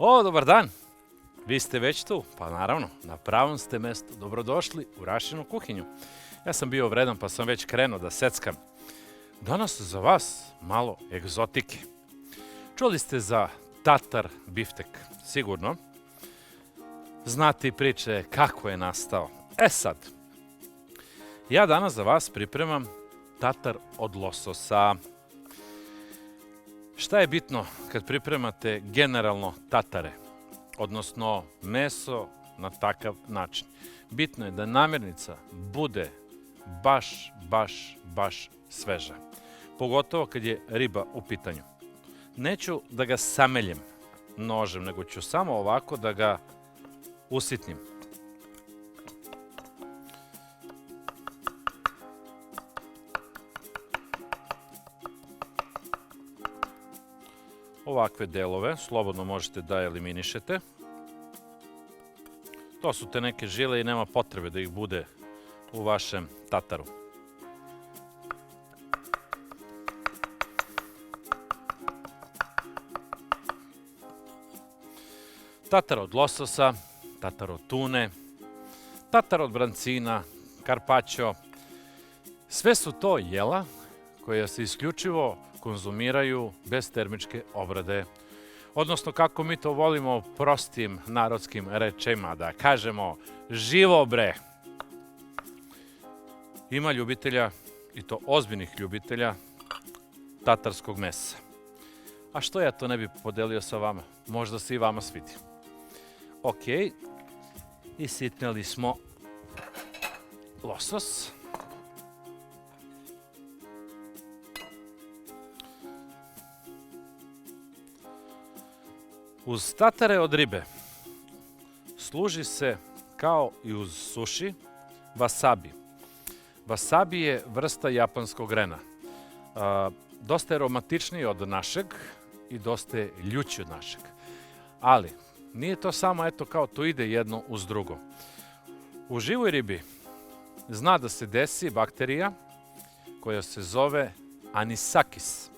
O, dobar dan! Vi ste već tu? Pa naravno, na pravom ste mestu. Dobrodošli u Rašinu kuhinju. Ja sam bio vredan pa sam već krenuo da seckam. Danas za vas malo egzotike. Čuli ste za tatar biftek, sigurno. Znate i priče kako je nastao. E sad, ja danas za vas pripremam tatar od lososa. Šta je bitno kad pripremate generalno tatare, odnosno meso na takav način? Bitno je da namirnica bude baš sveža. Pogotovo kad je riba u pitanju. Neću da ga sameljem nožem, nego ću samo ovako da ga usitnim. Ovakve delove slobodno možete da eliminišete. To su te neke žile i nema potrebe da ih bude u vašem tataru. Tatar od lososa, tatar od tune, tatar od brancina, karpačo. Sve su to jela koja se isključivo konzumiraju bez termičke obrade. Odnosno, kako mi to volimo prostim narodskim rečima, da kažemo živo bre. Ima ljubitelja, i to ozbiljnih ljubitelja, tatarskog mesa. A što ja to ne bi podelio sa vama? Možda se i vama svidi. Ok, isitnili smo losos. Uz tatare od ribe služi se, kao i uz suši, wasabi. Wasabi je vrsta japanskog rena. Dosta je aromatičniji od našeg i dosta je ljući od našeg. Ali, nije to samo eto kao to ide jedno uz drugo. U živoj ribi zna da se desi bakterija koja se zove anisakis.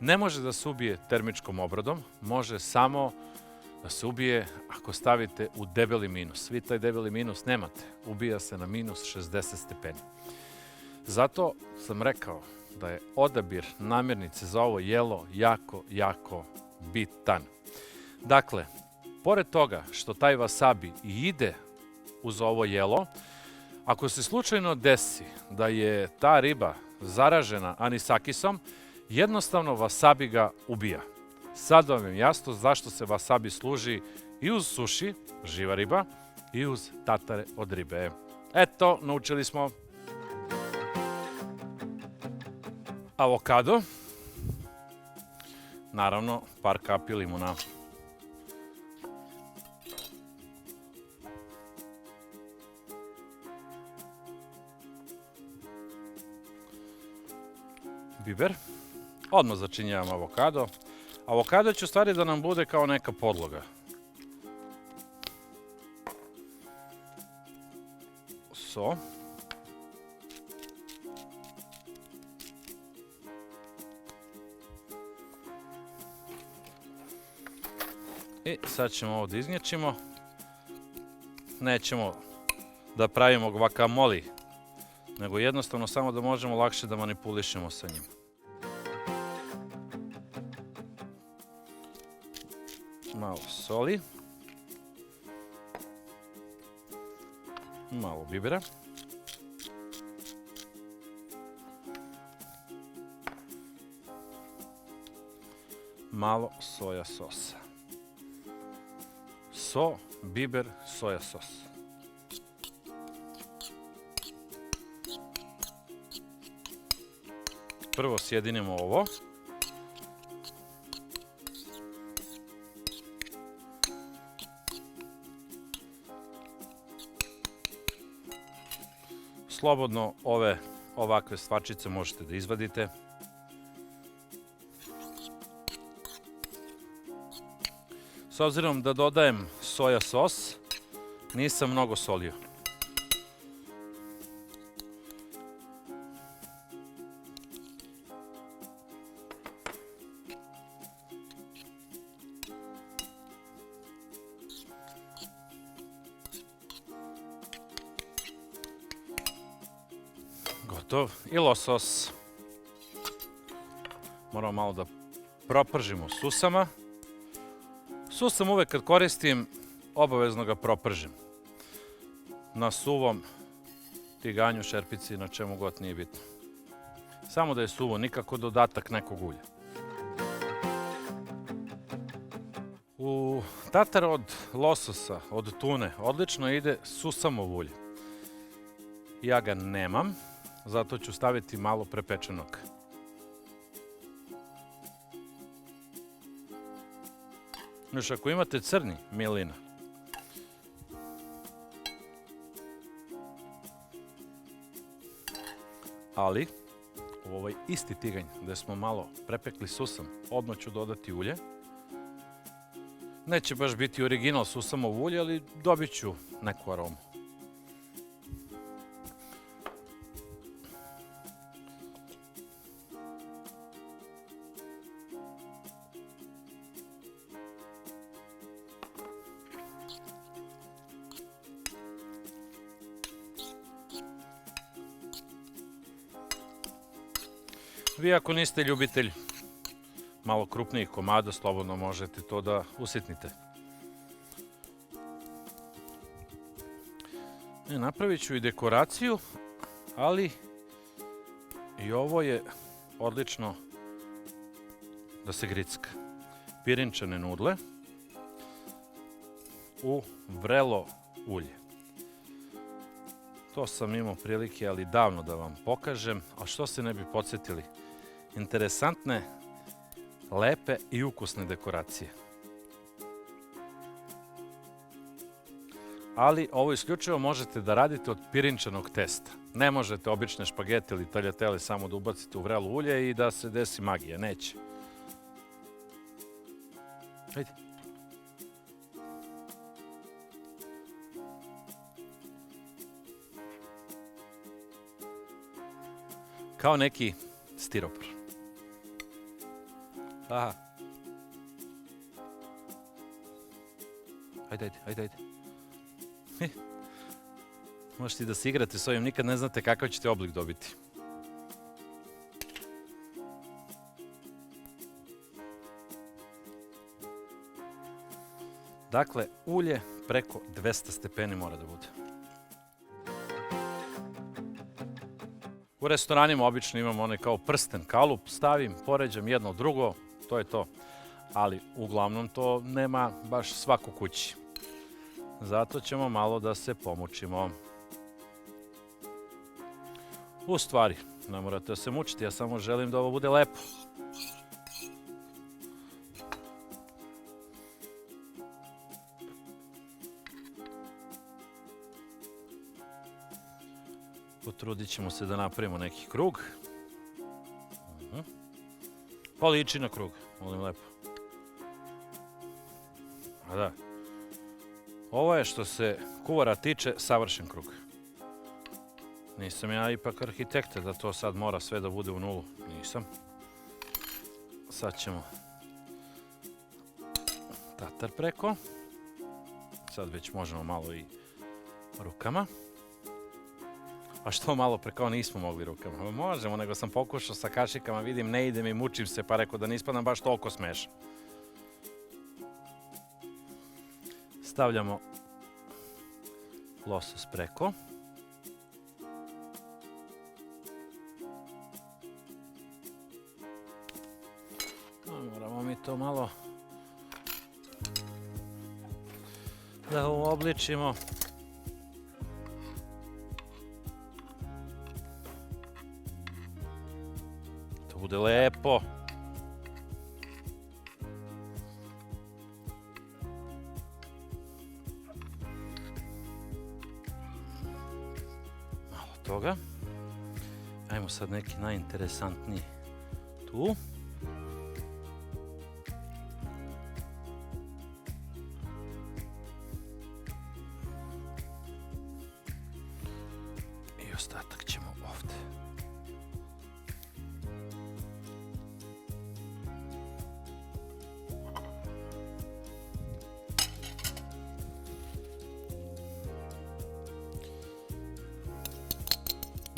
Ne može da se ubije termičkom obradom, može samo da se ubije ako stavite u debeli minus. Vi taj debeli minus nemate, ubija se na minus 60 stepeni. Zato sam rekao da je odabir namirnice za ovo jelo jako bitan. Dakle, pored toga što taj wasabi i ide uz ovo jelo, ako se slučajno desi da je ta riba zaražena anisakisom, jednostavno wasabi ga ubija. Sad vam je jasno zašto se wasabi služi i uz suši, živa riba, i uz tatare od ribe. Eto, naučili smo. Avokado. Naravno, par kapi limuna. Biber. Odmah začinjavam avokado. Avokado će u stvari da nam bude kao neka podloga. So. I sad ćemo ovo da iznječimo. Nećemo da pravimo guacamole, nego jednostavno samo da možemo lakše da manipulišemo sa njim. Malo soli, malo bibera, malo soja sosa. So, biber, soja sos. Prvo sjedinimo ovo. Slobodno ovakve stvarčice možete da izvadite. S obzirom da dodajem soja sos, nisam mnogo solio. gotov. I losos. Moramo malo da propržimo susama. Susam uvek kad koristim, obavezno ga propržim. Na suvom tiganju, šerpici, na čemu god nije bitno. Samo da je suvo, nikako dodatak nekog ulja. U tatar od lososa, od tune, odlično ide susamovo ulje. Ja ga nemam, zato ću staviti malo prepečenog. Još ako imate crni, milina. Ali, u ovaj isti tiganj gde smo malo prepekli susam, odmah ću dodati ulje. Neće baš biti original susamovo ulje, ali dobit ću neku aromu. Vi ako niste ljubitelj malo krupnijih komada, slobodno možete to da usitnite. Napravit ću i dekoraciju, ali i ovo je odlično da se gricka. Pirinčane nudle u vrelo ulje. To sam imao prilike, ali davno da vam pokažem, a što se ne bi podsjetili? Interesantne, lepe i ukusne dekoracije. Ali ovo isključivo možete da radite od pirinčanog testa. Ne možete obične špagete ili taljatele samo da ubacite u vrelo ulje i da se desi magija. Neće. Hajde. Kao neki stiropor. Aha. Ajde. Možete da se igrate s ovim, nikad ne znate kakav ćete oblik dobiti. Dakle, ulje preko 200 stepeni mora da bude. U restoranima obično imamo onaj kao prsten kalup, stavim, poređam jedno drugo, to je to. Ali uglavnom to nema baš svako kući. Zato ćemo malo da se pomučimo. U stvari, ne morate da se mučite, ja samo želim da ovo bude lepo. Potrudit ćemo se da napravimo neki krug. Pa liči na krug, molim lepo. A da. Ovo je što se kuvara tiče savršen krug. Nisam ja ipak arhitekta da to sad mora sve da bude u nulu. Nisam. Sad ćemo tatar preko. Sad već možemo malo i rukama. A što malo pre kao nismo mogli rukama? Možemo, nego sam pokušao sa kašikama, vidim ne ide mi, mučim se, pa rekao da ne ispadam baš toliko smešan. Stavljamo losos preko. Moramo mi to malo da uobličimo. To bude lepo. Malo toga. Ajmo sad neki najinteresantniji tu. I ostatak ćemo ovde.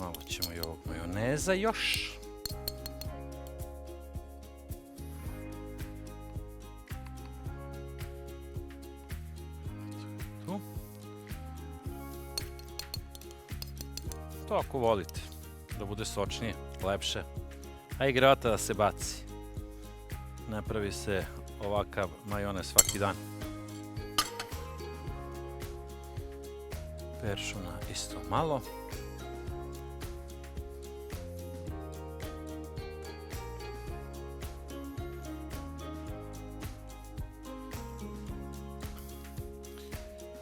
Malo ćemo i ovog majoneza. majoneza još. Tu. To ako volite, da bude sočnije, lepše. A i grota da se baci. Napravi se ovakav majonez svaki dan. Peršuna isto malo.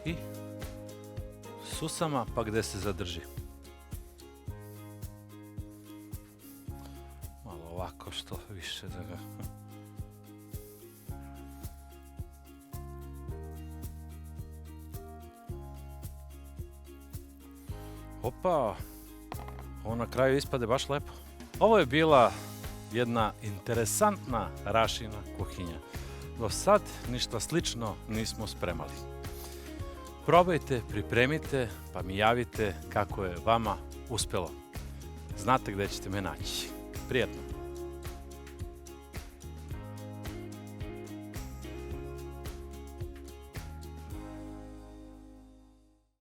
I susama pa gde se zadrži. Malo ovako što više da ga... Opa, ovo na kraju ispade baš lepo. Ovo je bila jedna interesantna Rašina kuhinja. Do sad ništa slično nismo spremali. Probajte, pripremite, pa mi javite kako je vama uspelo. Znate gde ćete me naći. Prijetno!